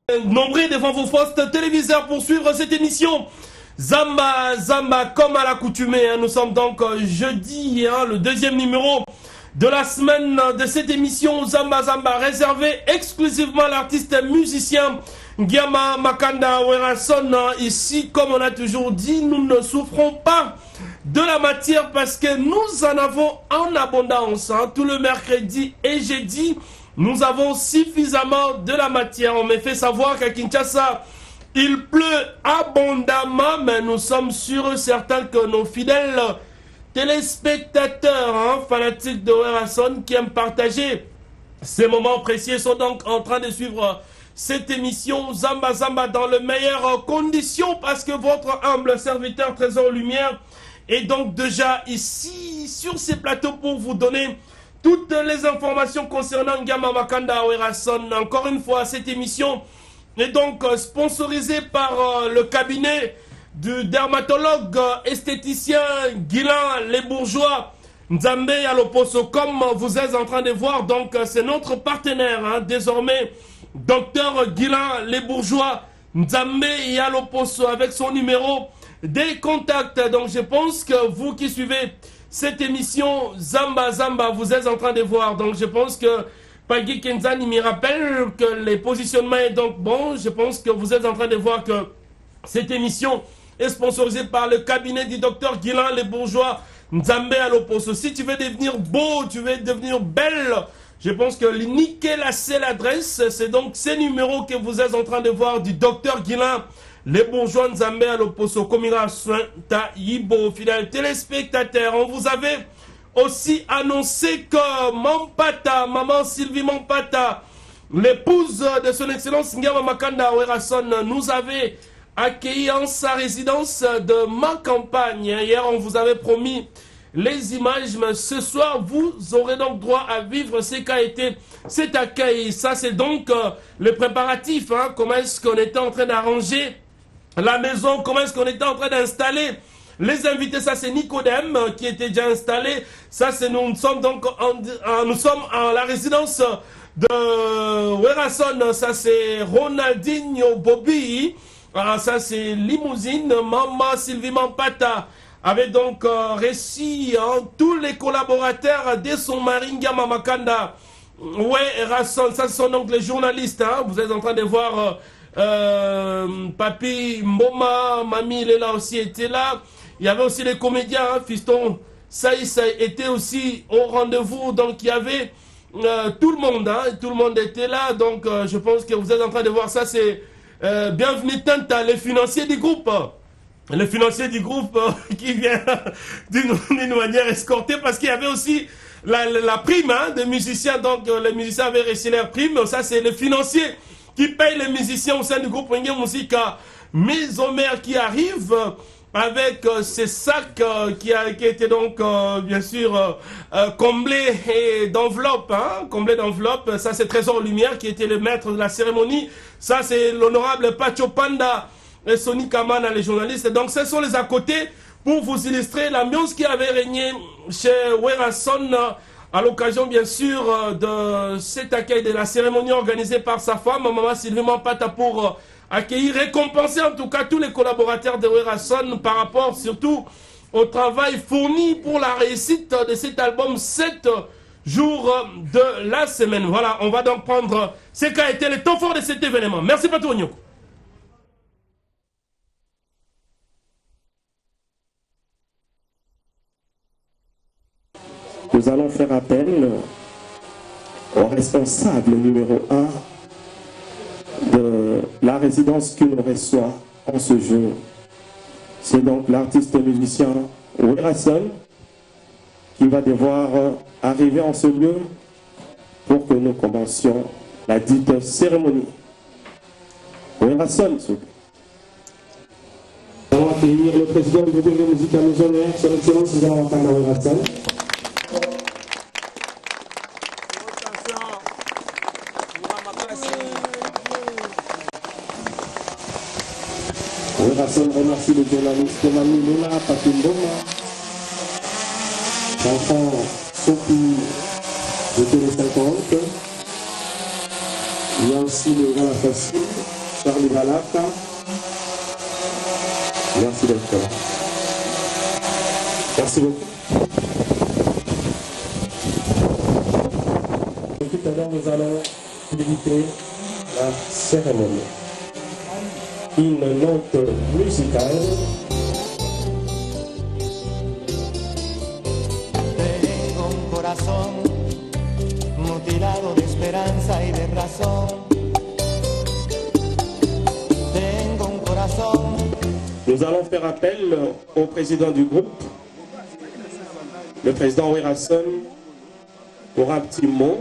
Nombreux devant vos postes téléviseurs pour suivre cette émission. Zamba, Zamba, comme à l'accoutumée, nous sommes donc jeudi, le deuxième numéro de la semaine de cette émission Zamba Zamba, réservé exclusivement à l'artiste musicien Ngiama Makanda Werason. Ici, comme on a toujours dit, nous ne souffrons pas de la matière parce que nous en avons en abondance. Tout le mercredi et jeudi, nous avons suffisamment de la matière. On me fait savoir qu'à Kinshasa, il pleut abondamment, mais nous sommes sûrs certains que nos fidèles téléspectateurs, fanatiques de Werason qui aiment partager ces moments précieux sont donc en train de suivre cette émission Zamba Zamba dans les meilleures conditions parce que votre humble serviteur Trésor Lumière est donc déjà ici sur ces plateaux pour vous donner toutes les informations concernant Ngiama Makanda Werason. Encore une fois, cette émission est donc sponsorisée par le cabinet du dermatologue esthéticien Guilain Les Bourgeois Nzambe Yaloposo. Comme vous êtes en train de voir, donc c'est notre partenaire désormais, docteur Guilain Les Bourgeois Nzambe Yaloposo, avec son numéro des contacts. Donc je pense que vous qui suivez cette émission Zamba Zamba, vous êtes en train de voir. Donc je pense que Pagui Kenzani me rappelle que les positionnements est donc bon. Je pense que vous êtes en train de voir que cette émission est sponsorisée par le cabinet du docteur Guilain Les Bourgeois Nzambe Yaloposo. Si tu veux devenir beau, tu veux devenir belle, je pense que nickel, c'est l'adresse. C'est donc ces numéros que vous êtes en train de voir du docteur Guilain Les Bourgeois Nzambe Yaloposo. Komira Soin Ta Yibo, fidèles téléspectateurs, on vous avait aussi annoncé que Mampata, maman Sylvie Mampata, l'épouse de son excellence Ngiama Makanda Werason, nous avait accueilli en sa résidence de ma campagne. Hier, on vous avait promis les images, mais ce soir, vous aurez donc droit à vivre ce qu'a été cet accueil. Ça, c'est donc le préparatif. Comment est-ce qu'on était en train d'arranger la maison, comment est-ce qu'on était en train d'installer les invités. Ça, c'est Nicodème qui était déjà installé. Ça, c'est nous sommes donc nous sommes à la résidence de Werason. Ça, c'est Ronaldinho Bobby. Ça, c'est Limousine. Maman Sylvie Mampata avait donc réussi tous les collaborateurs de son mari Ngiama Makanda Werason. Ça, ce sont donc les journalistes. Vous êtes en train de voir Papi Mboma, Mamie Lela aussi était là. Il y avait aussi les comédiens, Fiston Saïs était aussi au rendez-vous. Donc il y avait tout le monde, tout le monde était là. Donc je pense que vous êtes en train de voir ça. C'est bienvenue Tanta, les financiers du groupe. Le financier du groupe qui vient d'une manière escortée parce qu'il y avait aussi la prime des musiciens. Donc les musiciens avaient reçu leur prime. Ça, c'est les financiers qui payent les musiciens au sein du groupe Wenge Musica. Maison mère qui arrive avec ces sacs qui étaient donc bien sûr comblés d'enveloppes, comblés d'enveloppes. Ça, c'est Trésor Lumière qui était le maître de la cérémonie. Ça, c'est l'honorable Pacho Panda et Sony Kamana, les journalistes. Donc, ce sont les à côté pour vous illustrer l'ambiance qui avait régné chez Werason à l'occasion, bien sûr, de cet accueil de la cérémonie organisée par sa femme, Maman Sylvie Mampata, pour accueillir, récompenser en tout cas tous les collaborateurs de Werason par rapport surtout au travail fourni pour la réussite de cet album 7 jours de la semaine. Voilà, on va donc prendre ce qu'a été le temps fort de cet événement. Merci Patou Onyoko. Nous allons faire appel au responsable numéro 1 de la résidence que nous reçoit en ce jour. C'est donc l'artiste musicien Werason qui va devoir arriver en ce lieu pour que nous commencions la dite cérémonie. Werason, s'il vous plaît. Nous allons accueillir le président du groupe de musique à nos honneurs, son excellence Ngiama Makanda Werason. Werason remercie les journalistes Mamie Lela, Papi Mboma, l'enfant Sophie de Télé 50. Il y a aussi le gars facile. Charlie Balaka. Merci d'être là. Merci beaucoup. Tout à l'heure, nous allons débuter la cérémonie. Une note musicale. Tengo un corazón mutilado de esperanza y de razón. Tengo un corazón. Nous allons faire appel au président du groupe, le président Werrason, pour un petit mot.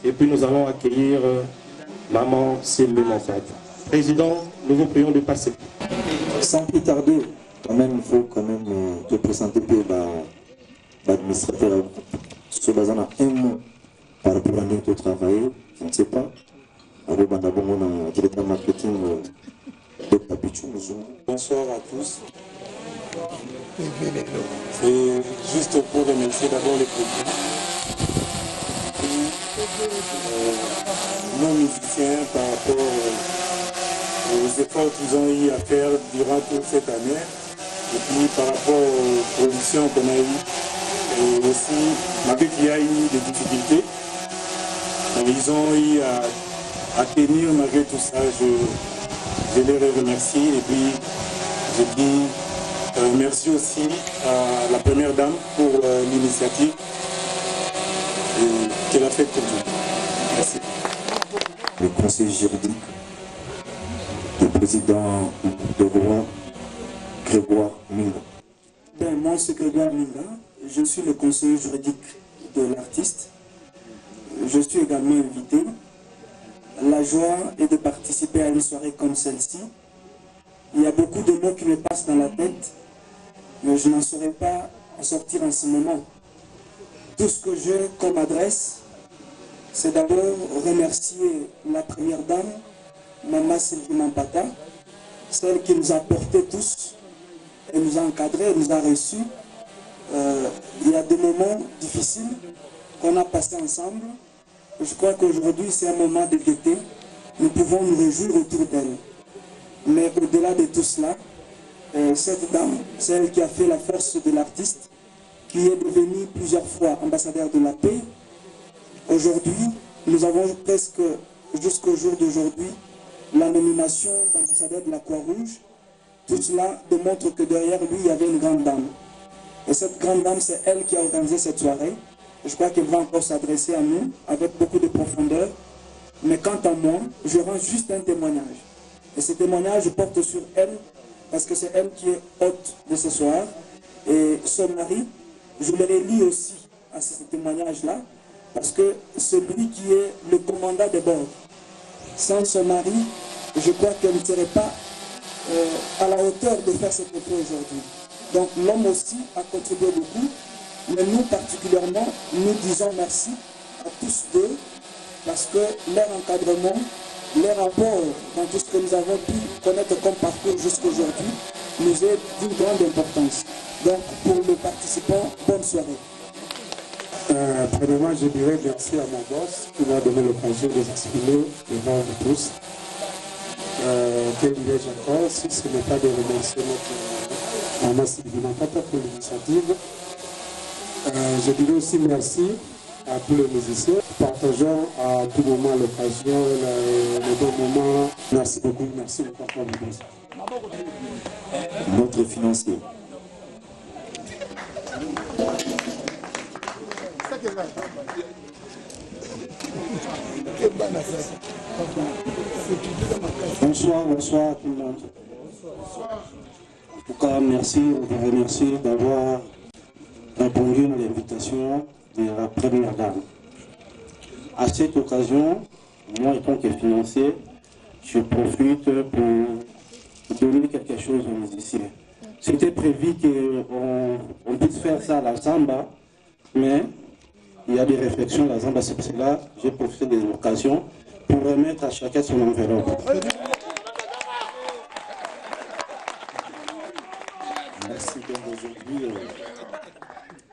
Et puis nous allons accueillir Maman Sylvie Montfort. Président, nous vous prions de passer. Sans plus tarder, quand même, il faut quand même te présenter pour l'administrateur. Ce bazar a un mot par rapport à notre travail, je ne sais pas. Avec Bandabon, directeur marketing de Papichou. Bonsoir à tous. Et juste pour remercier d'abord les présidents, nos musiciens par rapport aux efforts qu'ils ont eu à faire durant toute cette année, et puis par rapport aux productions qu'on a eues, et aussi malgré qu'il y a eu des difficultés, ils ont eu à tenir malgré tout ça. Je les remercie et puis je dis merci aussi à la première dame pour l'initiative qu'elle a faite pour nous. Merci. Le conseil juridique, le président de Gouin, Grégoire Minga. Ben, moi, c'est Grégoire Minga. Je suis le conseiller juridique de l'artiste. Je suis également invité. La joie est de participer à une soirée comme celle-ci. Il y a beaucoup de mots qui me passent dans la tête, mais je n'en saurais pas en sortir en ce moment. Tout ce que j'ai comme adresse, c'est d'abord remercier la première dame, Maman Sylvie Mampata, celle qui nous a portés tous, elle nous a encadrés, elle nous a reçus. Il y a des moments difficiles qu'on a passés ensemble. Je crois qu'aujourd'hui, c'est un moment de gaieté. Nous pouvons nous réjouir autour d'elle. Mais au-delà de tout cela, cette dame, c'est elle qui a fait la force de l'artiste, qui est devenue plusieurs fois ambassadeur de la paix. Aujourd'hui, nous avons presque, jusqu'au jour d'aujourd'hui, la nomination d'ambassadeur de la Croix-Rouge. Tout cela démontre que derrière lui, il y avait une grande dame. Et cette grande dame, c'est elle qui a organisé cette soirée. Je crois qu'elle va encore s'adresser à nous avec beaucoup de profondeur. Mais quant à moi, je rends juste un témoignage. Et ce témoignage, je porte sur elle, parce que c'est elle qui est hôte de ce soir. Et son mari, je le relie aussi à ce témoignage-là, parce que c'est lui qui est le commandant de bord. Sans son mari, je crois qu'elle ne serait pas à la hauteur de faire ce propos aujourd'hui. Donc l'homme aussi a contribué beaucoup, mais nous particulièrement, nous disons merci à tous deux, parce que leur encadrement, leur rapport dans tout ce que nous avons pu connaître comme parcours jusqu'aujourd'hui nous est d'une grande importance. Donc pour les participants, bonne soirée. Premièrement, je dirais merci à mon boss qui m'a donné l'occasion de s'exprimer devant vous tous. Que dirais-je encore, si ce n'est pas de remercier notre maman Sylvie Mampata pour l'initiative. Je dirais aussi merci à tous les musiciens, partageant à tout moment l'occasion, les bons moments. Merci beaucoup, merci beaucoup pour vous. Notre financier. Bonsoir à tout le monde. En tout cas, merci, on vous remercie d'avoir répondu à l'invitation de la première dame. À cette occasion, moi, en tant que financier, je profite pour donner quelque chose aux musiciens. C'était prévu qu'on puisse faire ça à la Zamba, mais il y a des réflexions à la Zamba, c'est pour cela que j'ai profité de l'occasion pour remettre à chacun son enveloppe. Merci, donc aujourd'hui,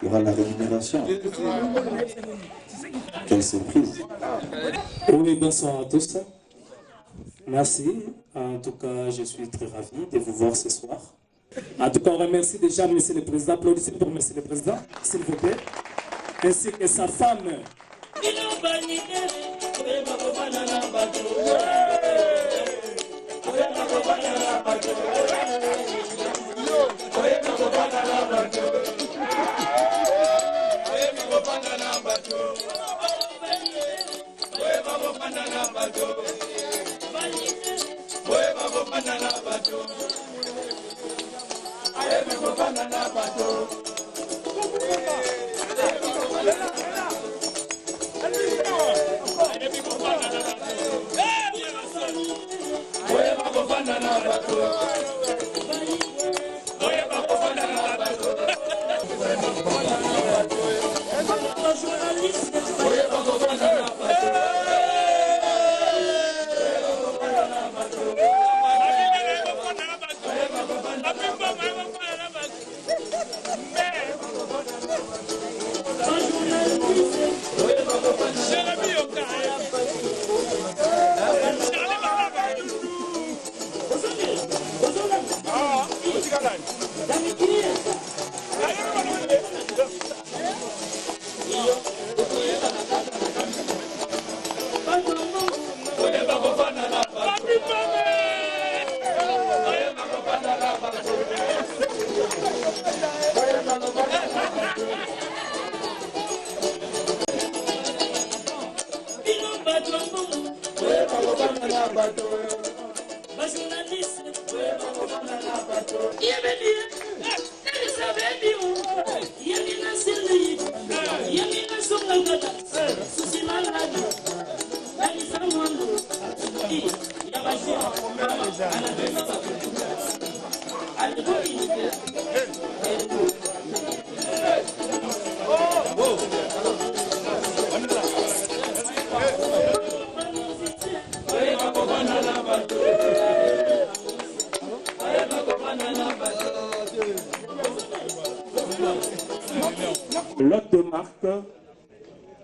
il y aura la rémunération. Quelle surprise. Oui, bonsoir à tous. Merci. En tout cas, je suis très ravi de vous voir ce soir. En tout cas, on remercie déjà M. le Président. Applaudissez pour M. le Président, s'il vous plaît. Ainsi que sa femme. L'hôte de marque,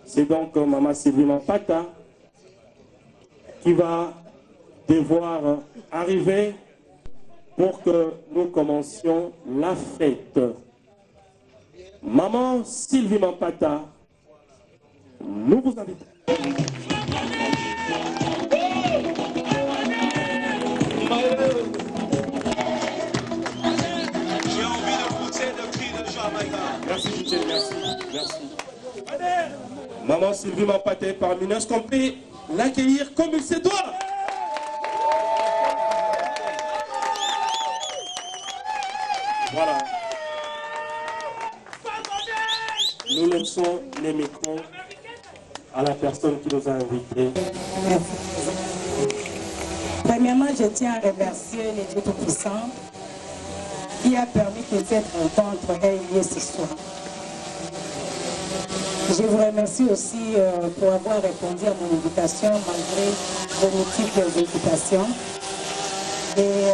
c'est donc Maman Sylvie Mampata qui va devoir arriver pour que nous commencions la fête. Maman Sylvie Mampata, nous vous invitons. Merci, Michel, merci. Maman Sylvie Mampata est parmi nous. Est-ce qu'on peut l'accueillir comme il se doit? Voilà. Nous laissons les micros à la personne qui nous a invités. Merci. Premièrement, je tiens à remercier les Dieu Tout-Puissant qui a permis que cette rencontre ait lieu ce soir. Je vous remercie aussi pour avoir répondu à mon invitation malgré vos multiples invitations. Et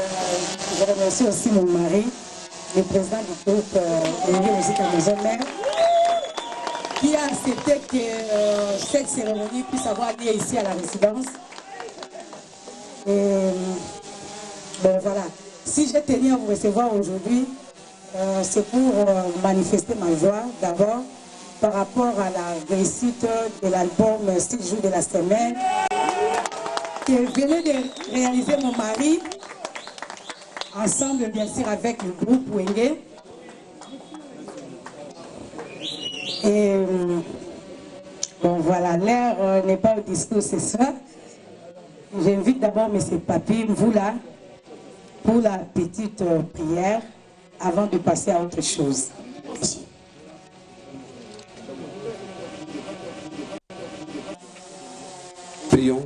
je remercie aussi mon mari, le président du groupe Wenge Musique à Maison Mère, qui a accepté que cette cérémonie puisse avoir lieu ici à la résidence. Et bon voilà, si j'ai tenu à vous recevoir aujourd'hui, c'est pour manifester ma joie d'abord par rapport à la réussite de l'album 6 jours de la semaine que venait de réaliser mon mari, ensemble bien sûr avec le groupe Wenge. Et bon voilà, l'heure n'est pas au discours ce soir. J'invite d'abord M. Papi, vous là, pour la petite prière avant de passer à autre chose. Merci. Prions.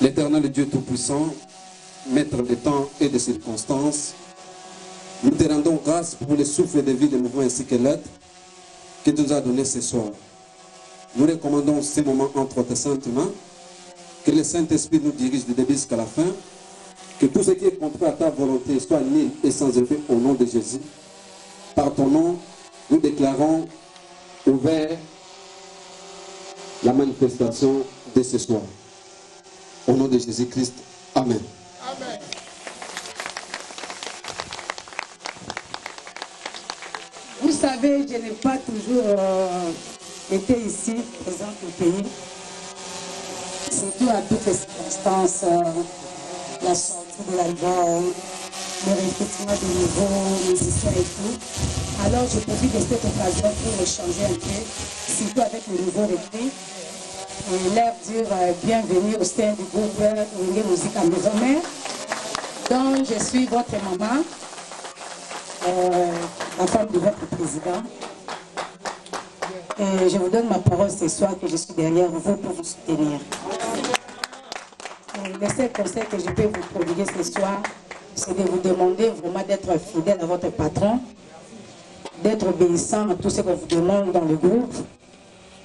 L'Éternel Dieu Tout-Puissant, Maître des temps et des circonstances, nous te rendons grâce pour le souffle de vie, de mouvement ainsi que l'aide que tu nous as donné ce soir. Nous recommandons ces moments entre tes saintes mains, que le Saint-Esprit nous dirige du début jusqu'à la fin, que tout ce qui est contraire à ta volonté soit nul et sans effet au nom de Jésus. Par ton nom, nous déclarons ouvert la manifestation de ce soir. Au nom de Jésus-Christ, Amen. Amen. Vous savez, je n'ai pas toujours été ici, présente au pays. Surtout à toutes les circonstances, la sortie de l'album, le recrutement de nouveaux musiciens et tout. Alors je profite de cette occasion pour échanger un peu, surtout avec les nouveaux recrues, et leur dire bienvenue au sein du groupe Wenge Musique à Maison Mère, dont je suis votre maman, la femme de votre président. Et je vous donne ma parole ce soir que je suis derrière vous pour vous soutenir. Le seul conseil que je peux vous prodiguer ce soir, c'est de vous demander vraiment d'être fidèle à votre patron, d'être obéissant à tout ce qu'on vous demande dans le groupe,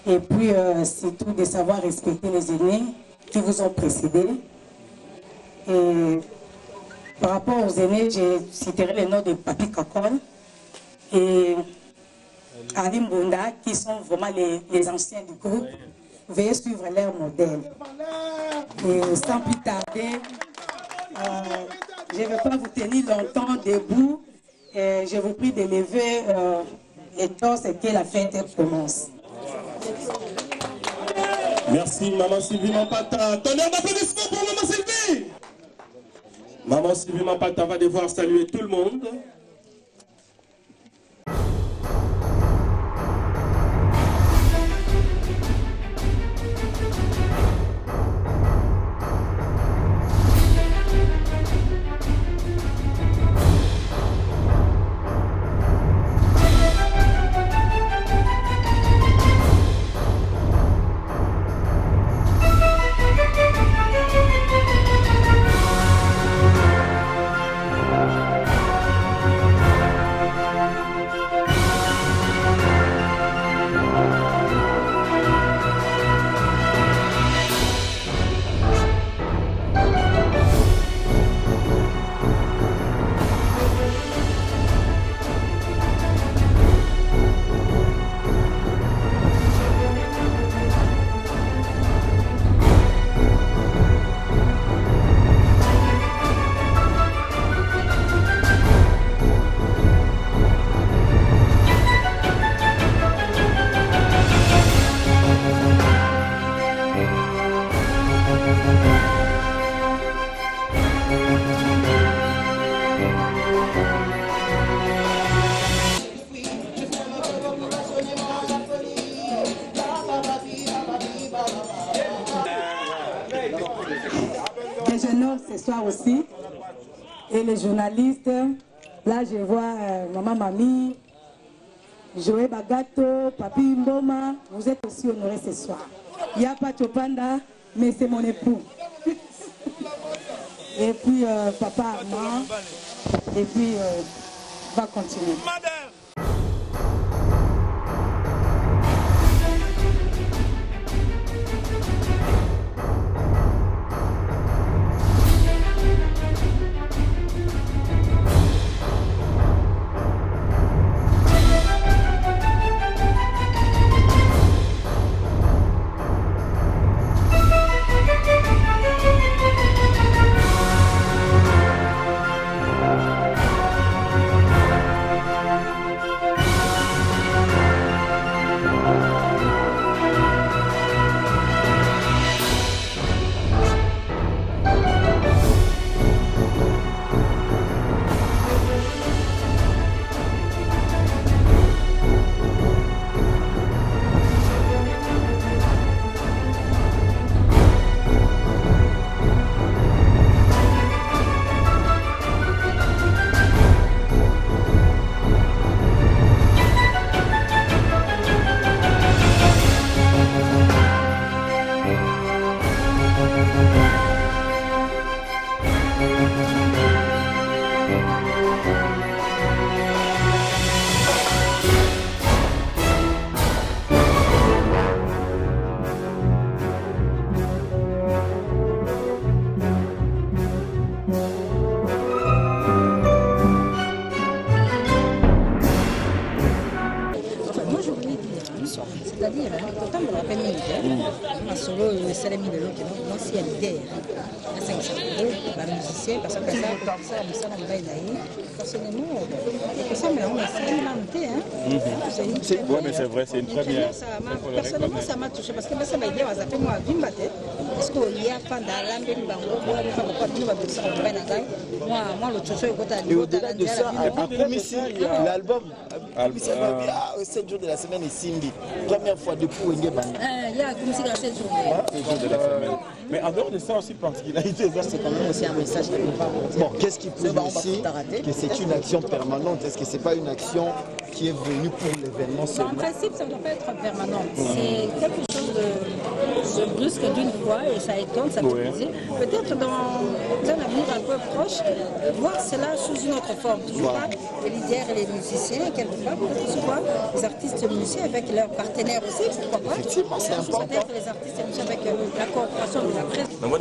et puis surtout de savoir respecter les aînés qui vous ont précédés. Et par rapport aux aînés, je citerai le nom de Papi Kakol et Ari Mbonda, qui sont vraiment les anciens du groupe. Veuillez suivre leur modèle. Et sans plus tarder, je ne vais pas vous tenir longtemps debout. Et je vous prie de lever les torses et que la fête commence. Merci, Maman Sylvie Mampata. Tonnerre d'applaudissements pour Maman Sylvie. Maman Sylvie Mampata va devoir saluer tout le monde. Ce soir aussi, et les journalistes, là je vois Maman Mami, Joël Bagato, Papi Mboma, vous êtes aussi honorés ce soir. Il n'y a pas Chopanda, mais c'est mon époux. Et puis Papa Armand, et puis on va continuer. le salami de l'autre, non, c'est l'idée. À 500 €, la musicien, parce que ça, on va y aller. Personnellement, ça, mais on a c'est bon, mais c'est vrai, c'est une première. Personnellement, ça m'a touché parce que ça m'a dit, on a fait moi à Vimbaté. Parce qu'il y a pas d'alambe, moi, le touché, et au-delà de ça, l'album, 7 jours de la semaine est Simbi. Première fois depuis Wenge Bang. Il y a comme si il y a 7 jours. Mais en dehors de ça aussi, particularité, c'est quand même aussi un message qui n'est pas bon. Bon, qu'est-ce qui prouve ici que c'est une action permanente? Est-ce que ce n'est pas une action qui est venue pour l'événement seulement? En principe, ça ne doit pas être permanent. C'est quelque chose de brusque d'une fois et ça étonne, ça fait plaisir. Peut-être dans un avenir un peu proche, voir cela sous une autre forme. Toujours pas les leaders et les musiciens, quelque part, peut-être souvent les artistes musiciens avec leurs partenaires aussi, pourquoi pas. Effectivement, c'est important. Peut-être les artistes musiciens avec la coopération de la presse. Moi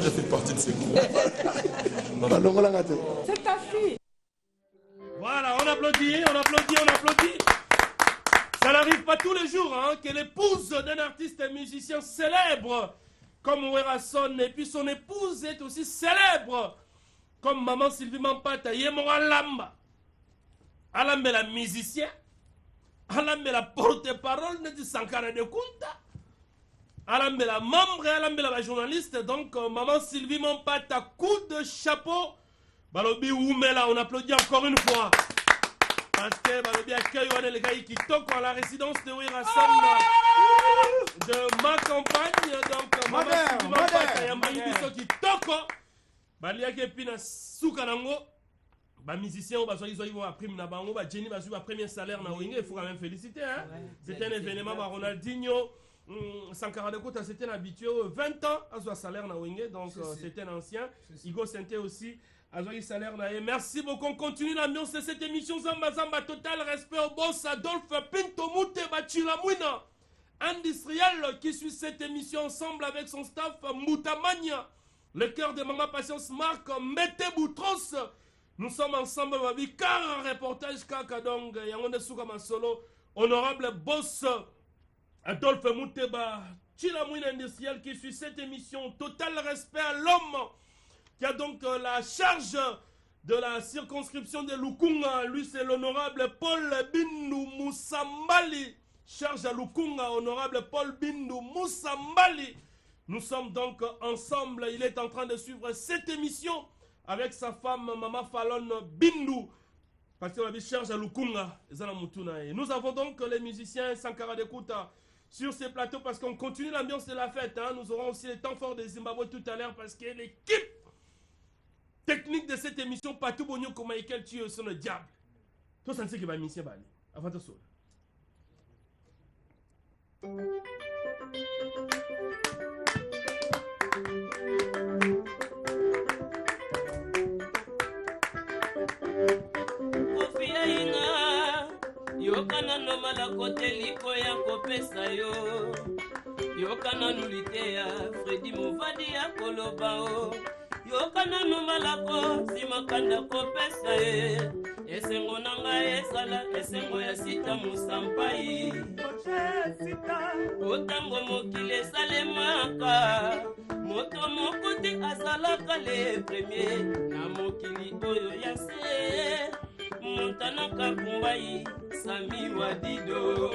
je fais partie de ces groupes. C'est ta fille. Voilà, on applaudit. Ça n'arrive pas tous les jours hein, que l'épouse d'un artiste et musicien célèbre comme Werason et puis son épouse est aussi célèbre comme Maman Sylvie Mampata. Yemora Lamba. Alambe la musicien. Alambe la porte-parole de Sankara de Kunta. Alambe la membre et Alambe la journaliste. Donc Maman Sylvie Mampata, coup de chapeau. Balobi Oumela, on applaudit encore une fois. Parce que Balobi accueille les gars qui toquent à la résidence de Werason de ma campagne. Donc Maman Sylvie Mampata, Yambayi Biso qui toque. Baliake Pina Soukanango. Les musiciens, ils vont après Nabango, Jenny va suivre le premier salaire na Wenge, il faut quand même féliciter. Hein? C'était un événement, Ronaldinho, Sankara de Kota, c'était un habitué, 20 ans à son salaire na Wenge, donc c'était un ancien. Igo Sente aussi, à son salaire na Wenge. Merci beaucoup, on continue l'ambiance de cette émission. Zamba Zamba, total respect au boss Adolphe Pinto Moute Bachilamouina, industriel qui suit cette émission ensemble avec son staff Moutamania, le cœur de Maman Patience Marc, Mete Boutros. Nous sommes ensemble, Babi, car un reportage Kakadong, Yangonde Soukama Solo, honorable boss Adolphe Mouteba, Chilamouine industriel qui suit cette émission. Total respect à l'homme qui a donc la charge de la circonscription de Lukunga. Lui, c'est l'honorable Paul Bindou Moussambali. Charge à Lukunga, honorable Paul Bindou Moussambali. Nous sommes donc ensemble. Il est en train de suivre cette émission avec sa femme, Maman Fallon Bindou, parce qu'on avait cherché à Lukunga. Nous avons donc les musiciens Sankara de Kouta sur ces plateaux parce qu'on continue l'ambiance de la fête. Hein. Nous aurons aussi les temps forts de Zimbabwe tout à l'heure parce que l'équipe technique de cette émission, Patou Bonyo comme Michael Tio, sont le diable. Tout ça, c'est que va musicien Bali. Avant de sauter. Yokana no malako teliko ya kopesa yo Yokana nulite ya Fredi Movadi ya koloba o Yokana no malako simakanda kopesa ye Esengo nanga esala esengo ya sita musampai Otango mokile salemaka Moto mokote azalaka le premier Na mokili oyo ya se Montana Kakumbai, Sami Wadido.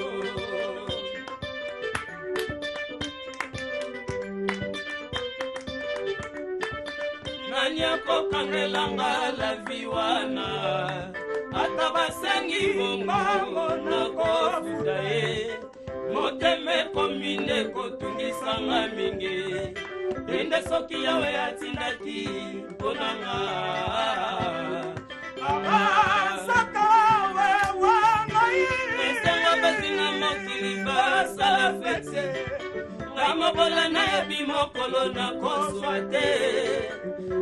Nanyako kangelanga la viwana, atabasangi bongo na kofuta ye. Moteme komine kotungisanga mingi, ende soki yawe atindaki konanga. Mabola na yabi mokolo na koswa te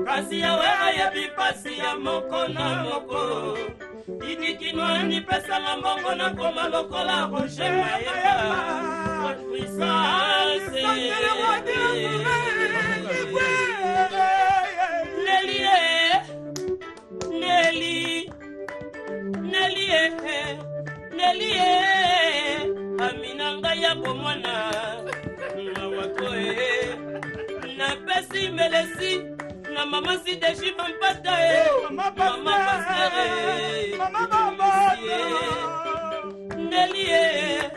Kasi yawe ayabi pasi ya moko na moko Ikikinwa ni pesa na mbongo na koma lokola roche mayeba Puissance Nelly Aminanga ya bomwana Nawako Na pesi melesi Na mama si deshi pampata Mama pasere Mama baba Nelie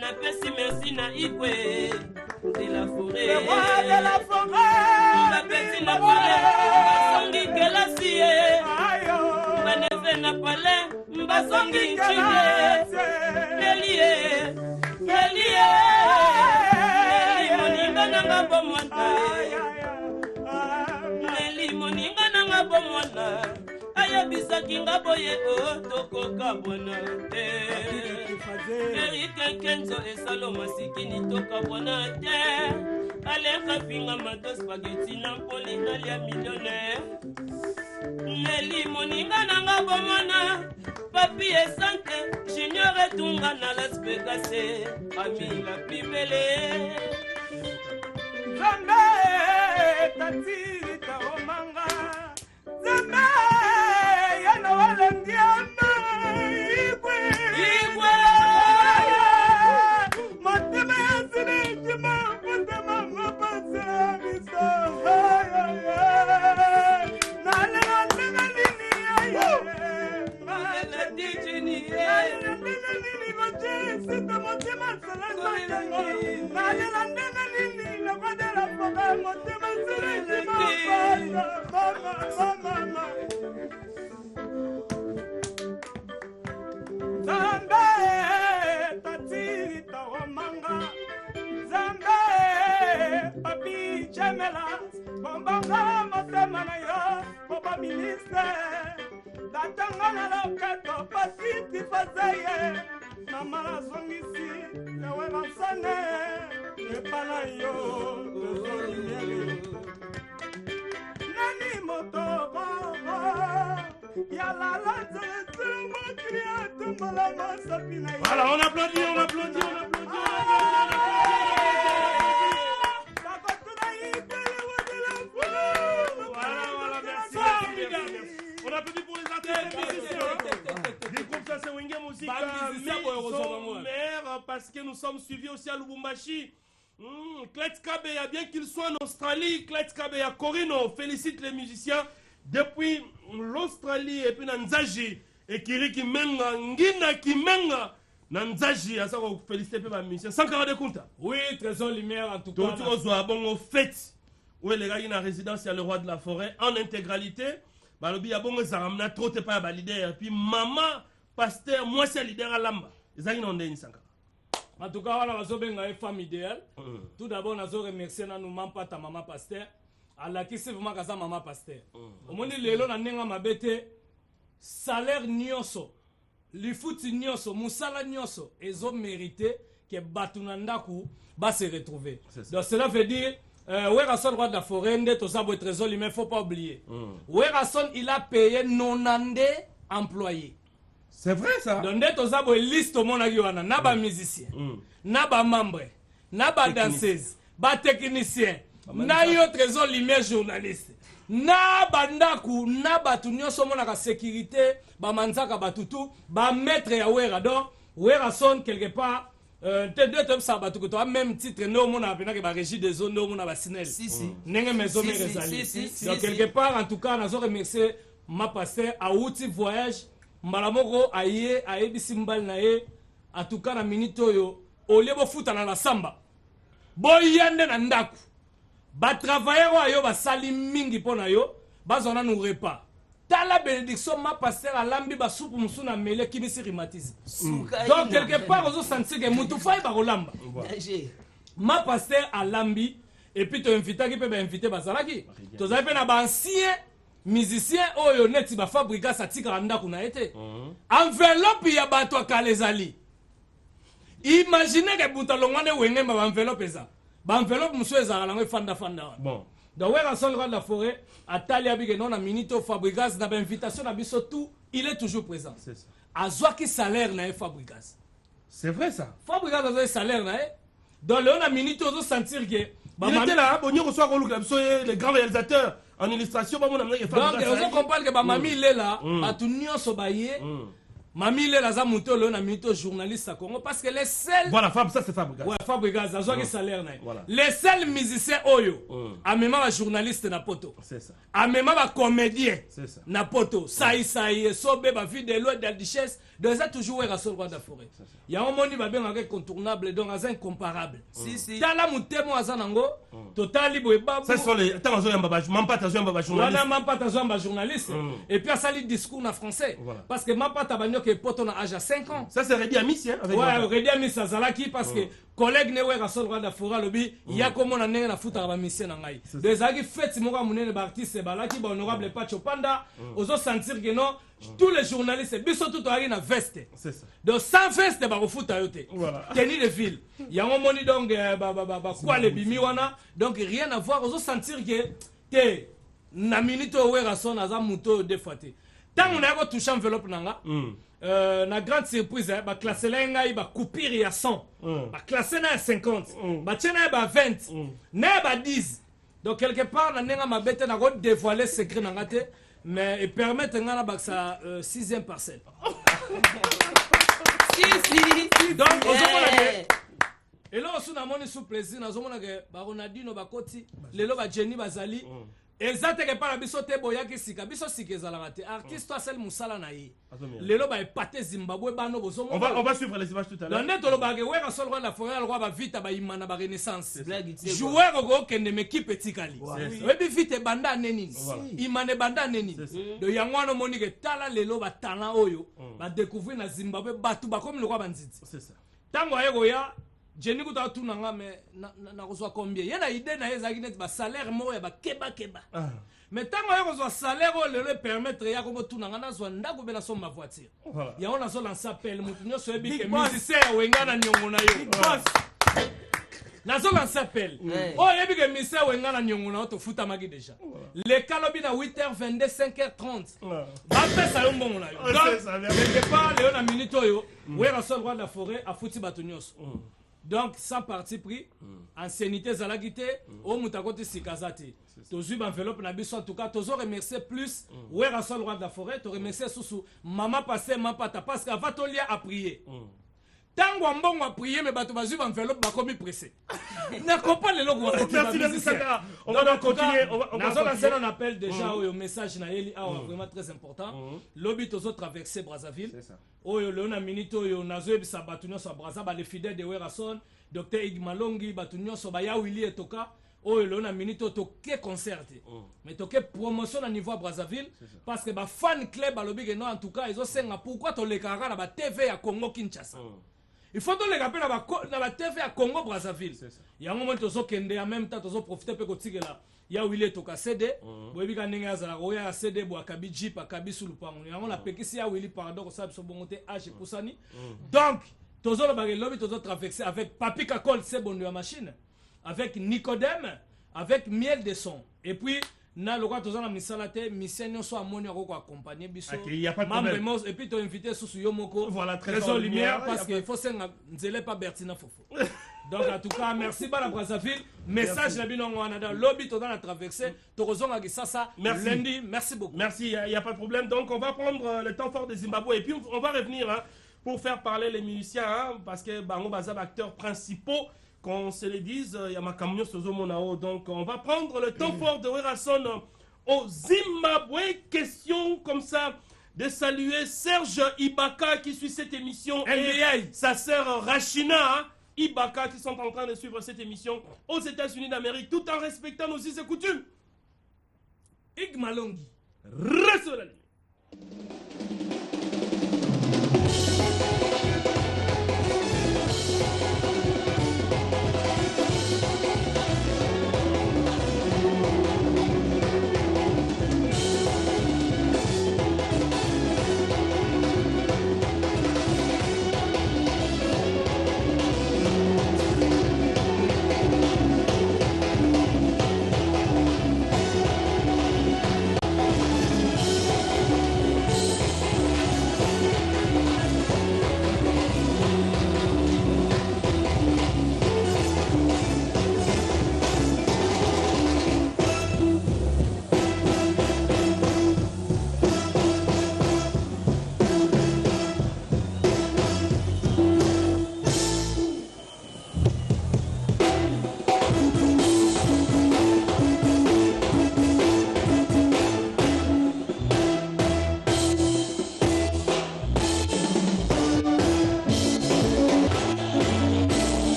Na pesi merci na Igwe De la forêt La pesi na palais Sangi kelasie Maneve na palais Mbasongi nchile Nelie Moninga nanga bomwana Neli moninga nanga bomwana Ayabisaki nga boye otokoka bona Erike Kenzo esalo masikini toka bona te Aleka finga mato spaghetti na mpoli nalia millionnaire Neli moninga nanga bomona Papi esante Junior etunga na Las Vegas Ami la pibele Zambe tatiri taomanga Zambe yana walandiana Igwe Matema yazine jima Matema mapasa Misa Datangana la kato pasiti fazaye Namala zongisi Ewe vansane Epana yo Nani moto baba Yala la zele mokria Tumbala masapina yo Voilà, on applaudit. On applaudit pour les artistes de musiciens. Du groupe ça c'est Wenge Musique parce que nous sommes suivis aussi à Lubumbashi. Klets Kabeya, bien qu'il soit en Australie, Klets Kabeya, Corinne, on félicite les musiciens depuis l'Australie et puis Nanzaji et Kiriki Menga, Ngina Kimenga, Nanzaji, à ça on félicite les musiciens. 140 comptes. Oui, Trésor Lumière en tout cas. Donc on soit bon, on fête. Oui, les gars, il y a une résidence, il y a le roi de la forêt en intégralité. Balobi ya bongo zaramna trop te pas ba leader puis maman pasteur moi c'est leader à lamba ezaki na ndeni sanka en tout cas on a zobenga femme idéale tout d'abord on a remercier na nous maman ta maman pasteur ala ki c'est vraiment kaza maman pasteur au monde lelo na nenga mabete salaire nyonso lifuti nyonso musala nyonso ezo mérité que batunanda ku ba se retrouver donc cela veut dire Werason roi de la forêt, tout ça pour trésor, il ne faut pas oublier. Werason il a payé 90 employés. C'est vrai ça. Donc tout ça pour liste au monde na ba musicien, na ba membre, na ba danseuse, ba technicien, na yo trésor lumière journaliste. Na bandaku, na batu nyonso mona ka sécurité, ba manzaka batutu, ba maître ya Wera. Donc Werason quelque part même titre non mon appena que régie des zones non mon abasinel n'engue maison mais donc quelque part en tout cas on a remercié ma pasteur à outil voyage malamoko aye bisimbal nae en tout cas na minute yo au lieu de foutre na samba boyande na ndaku ba travailler yo ba sali mingi pona yo bazona nous repas. Dans la bénédiction, ma pasteur a lambi ba soupe musuna mele qui me rhumatisme. Donc quelque part on senti que mutu fay ba rolamba. Ma pasteur a lambi et puis tu invité qui peut inviter bazalaki. Tu as fait na ba ancien musicien oyo neti ba fabrika sa tika nda kuna été. Enveloppe ya ba to kalezali. Imaginez que butalongane wenge ba enveloppe ça. Ba enveloppe musu ezala ngo fanda. Bon. Donc, Werason roi de la forêt, à Taliabig et non à Minito Fabrigas, n'a pas invitation à Bissotou, il est toujours présent. C'est ça. À Zoaki salaire n'a Fabrigas. C'est vrai ça. Fabrigas a un salaire n'a. Donc, on a Minito de sentir que Il était là, bon, il reçoit les grands réalisateurs en illustration. Donc, on comprend que Mamie il est là, Mamie il est là, journaliste à Congo parce que les seuls. Voilà, Fab, ça c'est Fabregas. Ouais, Fabregas, ça a salaire. Les seuls musiciens Oyo, à même un journaliste na poto. C'est ça. À même un comédien. C'est ça. Na poto. Saï, Sobe, ma vie de l'eau de la duchesse. Donc, ça toujours à son roi de la forêt. Il y a un monde qui va bien incontournable, donc incomparable. Si. Dans la montée, moi, Zanango, total libre et bas. Ça sont les. Attends, même pas ta journaliste. Même pas ta journaliste. Et puis, ça, le discours en français. Parce que même pas ta bagno que poto na âge à 5 ans. Ça, c'est Redi Amis, hein? Ouais, Redi Amis, ça, Zalaki, parce que collègue ne wera son roi de la forêt, lobby, il y a comme on a né na foutre à la mission en aïe. Des agues fêtes, si mon moune d'artiste, Balaki, honorable Pacho Panda, aux sentir que non. Tous les journalistes, biso tout a une veste. C'est ça. Donc sans veste, bah au foot à yote. Voilà. Tenue de fil. Il y a un moment donc quoi les bimiwana. Donc rien à voir. Aux sentir que te na minute où est son azam muto défaté. Tant on a touché enveloppe nanga. Na grande surprise, bah classer là bah couper il y a 100. Bah classer na 50. Bah tiens bah 20. Na bah 10. Donc quelque part na nenga ma bête na dévoiler secret nanga te. Mais il permet de sa 6e parcelle. Donc, et là, on a sous plaisir, on a Ronaldinho Bakoti, les Jenny Bazali. Exactement pas la bisote boya qui sika biso sika ezalaka artiste toi seul musala na ye lelo ba epate Zimbabwe bano bozo on va suivre les images tout à l'heure. L'année tolo ba ke wera sol roi la forêt le roi ba vite ba imana ba renaissance joueur go kende meki petit kali webi vite banda neni imane banda neni de yangwana moni ke tala lelo ba talent oyo ba découvrir na Zimbabwe batu ba comme le roi banditi c'est ça tango ayego ya Jenny ko ta tuna nga mais na reçoit combien yana idée na ezaki net ba salaire mo ya ba keba mais tango ya reçoit salaire le permettre ya ko tuna nga na zo ndako be na so ma voiture ya on a so lancer appel mutunyo so ebi ke musicien wenga na nyongo na yo na zo lancer appel oh ebi ke musicien wenga na nyongo na to futa magi déjà le kalobi na 8h22 5h30 ba pesa yo mbongo na yo donc quelque part le na minute oyo wera so roi de la forêt a futi batunyoso. Donc, sans parti pris, ancienneté Zalagité, au Moutakote Sikazati. Toujours enveloppe na biso en tout cas, toujours remercier plus, ouais, Rassol roi de la forêt, te remercier sous maman passé, maman pata, parce qu'avant ton lien à prier. Tant qu'on bon à prier, mais bateau va suivre enveloppe, bah comme il pressé. N'a pas les logos. Merci Saka. On va donc continuer. On va lancer un appel déjà au message naeli, vraiment très important. Lobby aux autres traverser Brazzaville. C'est ça. Oyo leona minito yo nazo bisa batunyo so Brazzaville les fidèles de Werason, Dr Igmalongi batunyo so baya Willy etoka. Oyo leona minito toke concert. Mais toke promotion à niveau à Brazzaville parce que ba fan club balobi que non en tout cas ils ont senga pourquoi to le kara na ba TV à Congo Kinshasa. Il faut donc les rappeler dans la TV à Congo Brazzaville. Il y a un moment où on en même temps on profiter de ce là. Il y a Willy Toka CD. Boyebi kanenga za roya CD bo akabi jeep akabi sous le pango. Il y a on a pekisi ya Willy pardon ça so bongote H Poussani. Donc tozo le bagay lobby tozo traverser avec Papi Kakol c'est bon la machine. Avec Nicodème, avec Miel de son. Et puis na le roi tozana misalate mission so amoni ko accompagner biso membre et puis to invité sous Yomoko voilà très lumière parce qu'il faut senga nzele pas Bertina Fofo. Donc en tout cas merci bala Brazzaville message la bino wana dans lobby to dans la traversée to rozonga ki sasa lundi merci beaucoup. Merci il y a pas de problème donc on va prendre le temps fort de Zimbabwe et puis on va revenir pour faire parler les musiciens parce que bango bazab acteurs principaux. Qu'on se le dise, il y a ma camion sur Zomonao. Donc, on va prendre le temps fort de Werason au Zimbabwe. Question comme ça de saluer Serge Ibaka qui suit cette émission. NBA. Sa sœur Rachina Ibaka qui sont en train de suivre cette émission aux États-Unis d'Amérique tout en respectant nos us et coutumes. Igmalongi. Reste la ligne.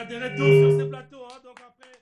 De retour sur ce plateau, hein, donc après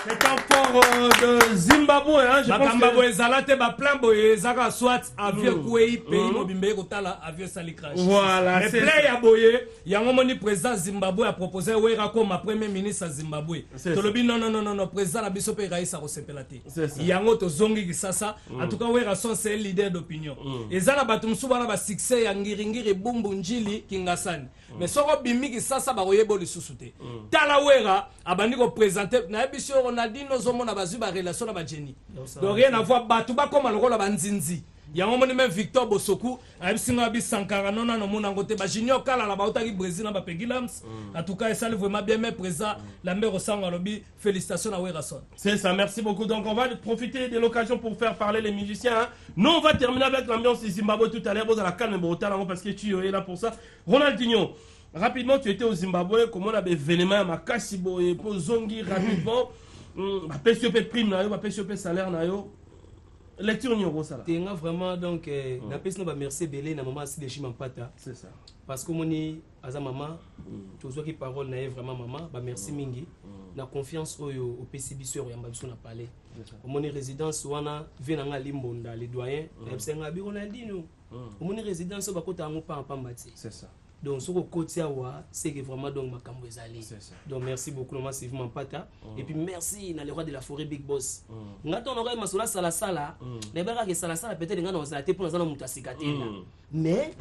cet enfant de Zimbabwe, hein, je pense que... Zalate ba plan boye zaka soit avion kouei pays mobimbe kotala avion sali crash. Voilà, c'est play ya boye, yango moni président Zimbabwe a proposé wera comme premier ministre Zimbabwe. Tolobi non président la biso pe raisa ko sepelate. Yango to zongi kisasa, en tout cas wera son c'est leader d'opinion. Ezala batumsu bana ba succès ya ngiringiri bumbu njili kingasani. Mais soko bimi kisasa ba koyebo lisusu te. Tala wera abandi ko présenter na biso Ronaldinho zomona bazu ba relation na ba Jenny. Donc rien à voir batu ba comme lokola banzinzi. Yango moni même Victor Bosoku abisinga bi Sankara nona no mona ngote ba Junior kala la ba utaki Brésil na ba Pegilams. En tout cas ça le vraiment bien mais présent Lambert Osanga lobi félicitations à Werason. C'est ça, merci beaucoup. Donc on va profiter de l'occasion pour faire parler les musiciens. Hein. Nous on va terminer avec l'ambiance du Zimbabwe tout à l'heure. Vous allez la calme parce que tu es là pour ça. Ronaldinho, rapidement tu étais au Zimbabwe, comment on avait vénément ma Kasibo et pour Zongi rapidement. Ma PCP prime na yo, ma PCP salaire na yo. Lecture ni au ça. Tenga vraiment donc na pesi na merci belé na maman si de Chimampata. C'est ça. Parce que moni aza maman, tu vois qui parole na vraiment maman, ba merci mingi. Na confiance au PCB sur yamba biso na parler. Moni résidence wana venanga limbonda les doyens, ebsenga bi Ronaldinho. Moni résidence ba kota ngo pa mbati. C'est ça. Donc ce côté c'est que vraiment donc makambo ezali. Donc merci beaucoup maman Sylvain Pata et puis merci na le roi de la forêt Big Boss. Ngato on aurait masola sala sala, na beka ke sala sala peut-être ngana on te pour na muta sikatela. Mais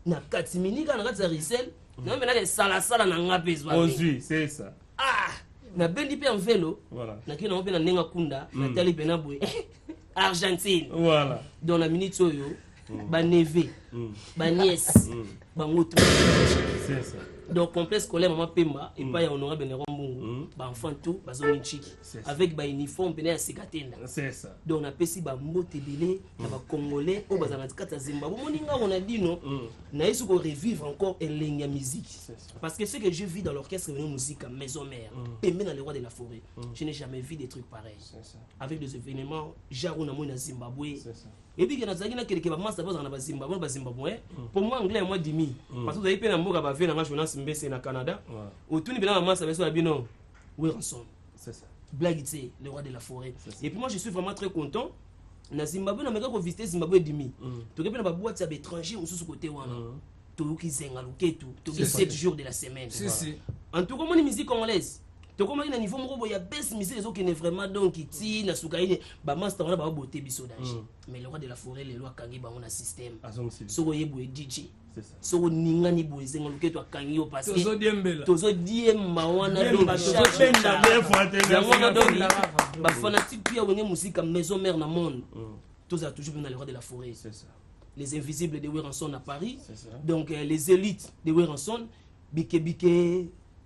na katimini kana ngata risel, na mena ke sala sala na ngapezwa. Ozui, c'est ça. Ah, na bendi pe en vélo. Voilà. Na kina on pe na nenga kunda, na tali pe na boy. Argentine. Voilà. Dans la minute oyo ba neve, ba nièce, ba ngoto. C'est ça. Donc complexe scolaire maman Pemba et pas ya honorable Néron Mbungu, ba enfant tout, ba zone chiki avec ba uniforme pena ya sikatenda. C'est ça. Donc na pesi ba mbote belé na ba congolais au bazana kata Zimbabwe. Moninga on a dit non, na yesu ko revivre encore elenga musique. Parce que ce que je vis dans l'orchestre de musique à maison mère, Pembe dans le roi de la forêt. Je n'ai jamais vu des trucs pareils. Avec des événements Jarou na mona Zimbabwe. Et puis, il y a des gens qui ont Zimbabwe. Pour moi, anglais, moi, dimi. Parce que vous avez pu au Canada. Autour de la masse, Werason. C'est ça. Blague, le roi de la forêt. Et puis, moi, je suis vraiment très content. Na Zimbabwe, on a visité Zimbabwe dimi. Tu as une boîte d'étrangers au sous-côté. Tu as 7 jours de la semaine. En tout cas, moi, musique congolaise. Tu comment il y a niveau moko ya best musique les autres qui n'est vraiment donc qui na sukaine ba master na ba beauté biso danger mais le roi de la forêt les lois kangi ba on a système soko yebo DJ soko ningani boizenga luke to kangi yo parce que tozo diemba wana donc ba ba fanatique pia wenge musique à maison mère na monde tous a toujours dans le roi de la forêt c'est ça les invisibles de Werason à Paris donc les élites de Werason Bike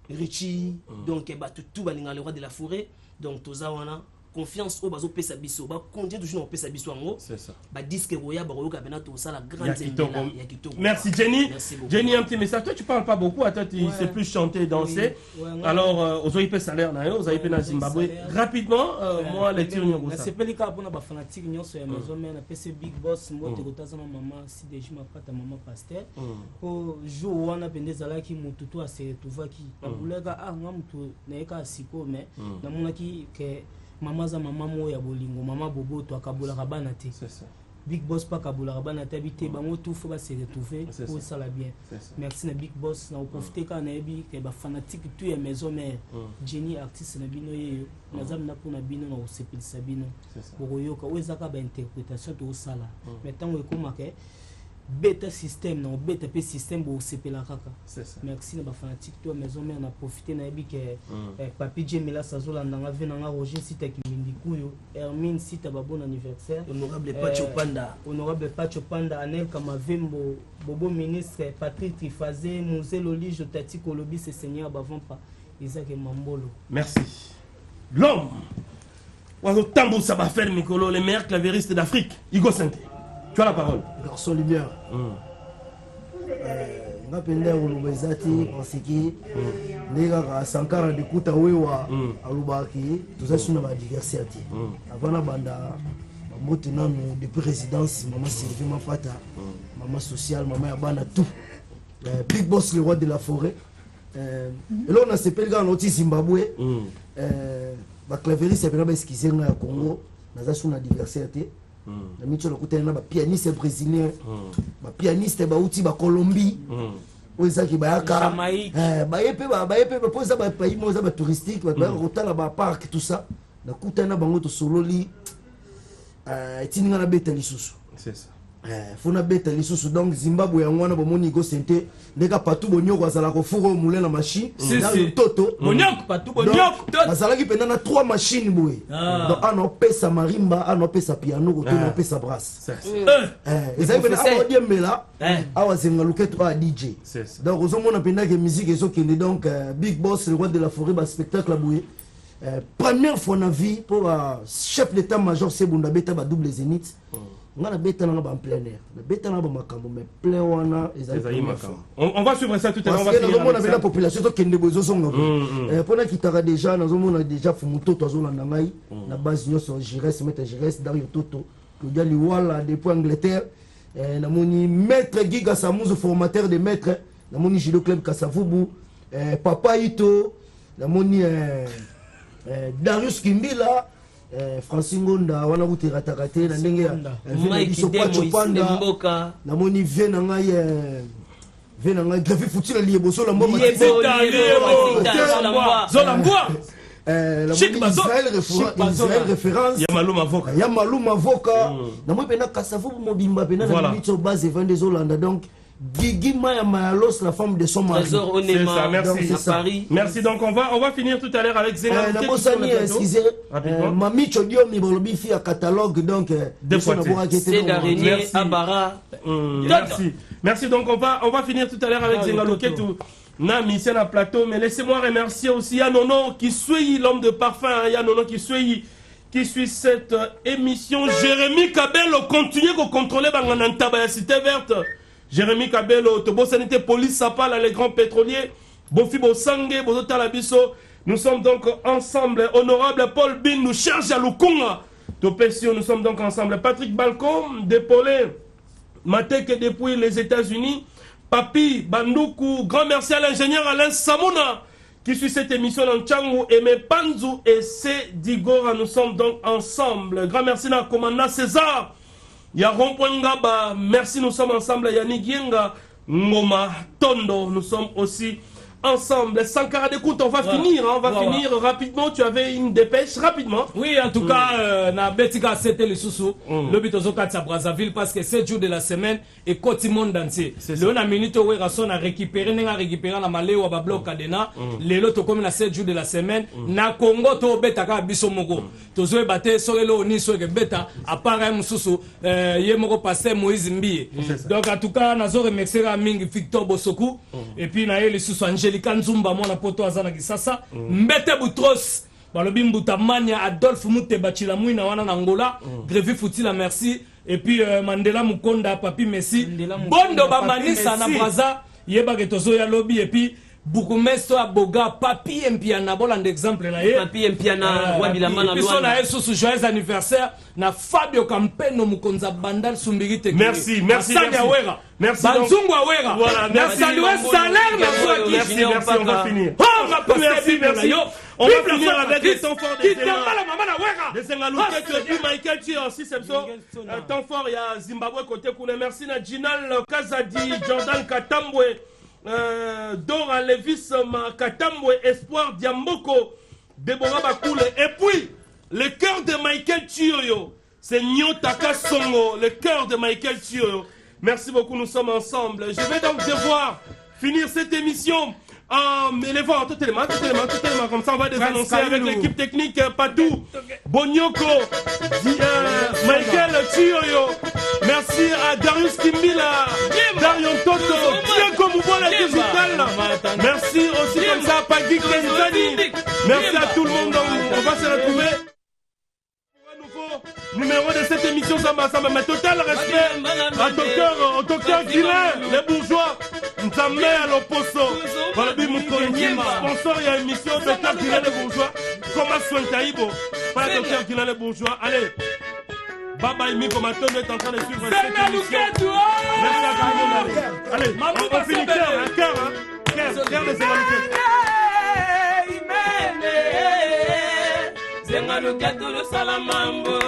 Richie, donc tout le roi de la forêt, donc Tozawana, confiance au bazo pesa biso ba continuer toujours au pesa biso ngo c'est ça ba disque roya ba roka bena to ça la grande Kitoko. Merci Jenny. Jenny, un petit message. Toi tu parles pas beaucoup, à toi tu sais plus chanter et danser. Alors aux OIP salaire na yo, aux OIP na Zimbabwe. Rapidement moi les tirs nyo ça. C'est pelika pour na ba fanatique nyo so ya maison mais na PC Big Boss mbote kotaza maman si déjà ma pata maman pasteur. Au jour wana pendeza ki mututu a se retuvaki. Babulega ngamutu na eka siko mais na monaki ke maman za maman mo ya bolingo maman bobo to akabola bana te c'est ça Big Boss pas kabola bana te habité bango tout faut ba se retrouver pour ça la bien merci na Big Boss na profiter quand na ebi ke ba fanatique tu ya maison mais Jenny artiste na bino yeyo nazam na pona bino na osepil sabino pour yoka wezaka ba interprétation to sala mais tango ekomaka beta système non beta pe système bo sepela kaka c'est ça merci na ba fanatique to maison mais on a profité na ebi ke papi Jemila sazola ndanga vena nga Roger sita kimindikuyo Hermine sita ba bon anniversaire honorable Pacho Panda Anel Kamavembo bobo ministre Patrick Trifazé Muzelo Lijo Tati Kolobi c'est seigneur bavant pas Isaac Mambolo. Merci. L'homme Oiseau Tambo ça va faire Mikolo les meilleurs clavéristes d'Afrique Igo Santé. Tu as la parole. Garçon lumière. Nga pende ulubezationsiki ndeka Sankara de kuta wewa alubaki tuzasuna ba diversité. Avant banda moto nanu depuis résidence maman Sylvie Mapata maman sociale maman ya bana tout. Big Boss le roi de la forêt. Et là on a s'appelle dans l'autre Zimbabwe. Ba clavériste ya esquiser na Congo nazasuna diversité. Na micho lokutana na ba pianiste brésilien ba pianiste ba uti ba Colombie ozaki ba yaka ba yepe ba poza ba pays moza ba touristique ba rotala ba parc tout ça na kutana bango to sololi tininga na beta lisusu c'est ça fona beta lisusu donc Zimbabwe ya ngwana ba moni go sente ndeka patu bonyoko azala ko furo mule na machine dans toto bonyoko patu bonyoko azala ki pena na 3 machines boy donc ano pesa marimba ano pesa piano ko to pesa brass ezali pena awa diembela awa zenga luketo a DJ donc ozomona pena ke musique ezokende donc Big Boss le roi de la forêt ba spectacle boy première fois na vie pour chef d'état major Sebunda beta ba double zénith ngana beta na ba en plein air na beta na ba makambo mais plein wana ezali makambo on va suivre ça tout à l'heure on va finir avec la population to kende bozo songa pona kitaka déjà nazomona déjà fumuto to azolanda ngai na base nyoso Gires mettre Gires Dario Toto Claudia Liwala depuis Angleterre na moni maître Giga Samuzo formateur de maître na moni Judo Club Kasavubu Papa Ito na moni Darius Kimbila Francingo Nda wana kutiratakate na ndenge ya Mike Demo na moni vena ngai gravi futila lieboso la mbo Zolambwa Israël référence Yamalou Mavoka na moi pena Kasavubu mobimba pena na mitso base vende Zolanda donc Guigui Maya Mayalos, la femme de son mari. C'est ça, merci. À Paris. Merci, donc on va finir tout à l'heure avec Zéna. Mami Chodio Mibolobi fait un catalogue, donc c'est d'araignée à Bara. Merci, donc on va finir tout à l'heure avec Zéna Loketou. Nami, c'est un plateau, mais laissez-moi remercier aussi Yanono qui suit l'homme de parfum, Yanono qui suit cette émission. Jérémy Kabelo continue de contrôler la cité verte. Jérémy Kabelo, Tobo Sanité, Police Sapala, les grands pétroliers, Bofi Bosangue, Bozota Labiso. Nous sommes donc ensemble. Honorable Paul Bin nous cherche à Lukunga. Topesio, nous sommes donc ensemble. Patrick Balcom, Dépolé, Mateke depuis les États-Unis. Papi Bandoukou, grand merci à l'ingénieur Alain Samona qui suit cette émission dans Tchangou, Aimé Panzou et C. Digora. Nous sommes donc ensemble. Grand merci à commandant César. Yaron Ngaba, merci, nous sommes ensemble. Yannick Yenga, Ngoma, Tondo, nous sommes aussi ensemble. Sankara, écoute, on va finir rapidement. Tu avais une dépêche rapidement. Oui, en tout cas, na Betika c'était le sous le bitozo katsa Brazzaville parce que 7 jours de la semaine et côté monde entier. Le na minute où rason a récupéré la malé ou bablo kadena. Les lots comme na 7 jours de la semaine na Congo to betaka biso moko. Tozo baté sorelo ni so ke beta à part un sous ye moko passer Moïse Mbiye. Donc en tout cas, nazo remercier mingi Victor Bosoku et puis na ele sous Kanzumba mwana poto azana kisasa mbete butros balobi Mbutamania Adolphe Mutebachila Mouina wana Angola Grévi Foutila merci et puis Mandela Mukonda Papi Messi Bondo Bamanisa na Braza yeba ke tozo ya lobby et puis Bukumesto Aboga Papi Mpiana bolanda exemple na ye Papi Mpiana wa bilama na Luanda na yesu joyeux anniversaire na Fabio Campeno Mukonza Bandal Sumbirite merci merci Banzungu Awera voilà merci salaire merci on va finir merci on va finir avec les temps forts des Sengalouke et puis Michael Chi aussi c'est ça temps fort il y a Zimbabwe côté Koune merci na Ginal Kazadi Jordan Katambwe Dora Levis Katambwe Espoir Diamboko Deborah Bakoule et puis le cœur de Michael Chioyo c'est Nyotaka Songo le cœur de Michael Chioyo. Merci beaucoup, nous sommes ensemble. Je vais donc devoir finir cette émission en m'élevant tout élément, comme ça on va désannoncer avec l'équipe technique Patou, Bonyoko, Michael Chioyo. Merci à Darius Kimbila, Darion Toto, Diego Moubola Digital. Merci aussi comme ça à Pagui Kenzani. Merci à tout le monde, on va se retrouver. Numéro de cette émission Samba Samba, mais total respect au docteur Guilain, les bourgeois, Nzamé à l'opposo. Voilà, sponsor, il y a une émission, docteur Guilain, les bourgeois. Comment soigner Taïbo? Pas le docteur Guilain, les bourgeois. Allez, Baba et Miko Maton est en train de suivre cette émission. Merci à tout le monde. Allez, on finit cœur des Sengalouke. Zengalouke tout le salamambo.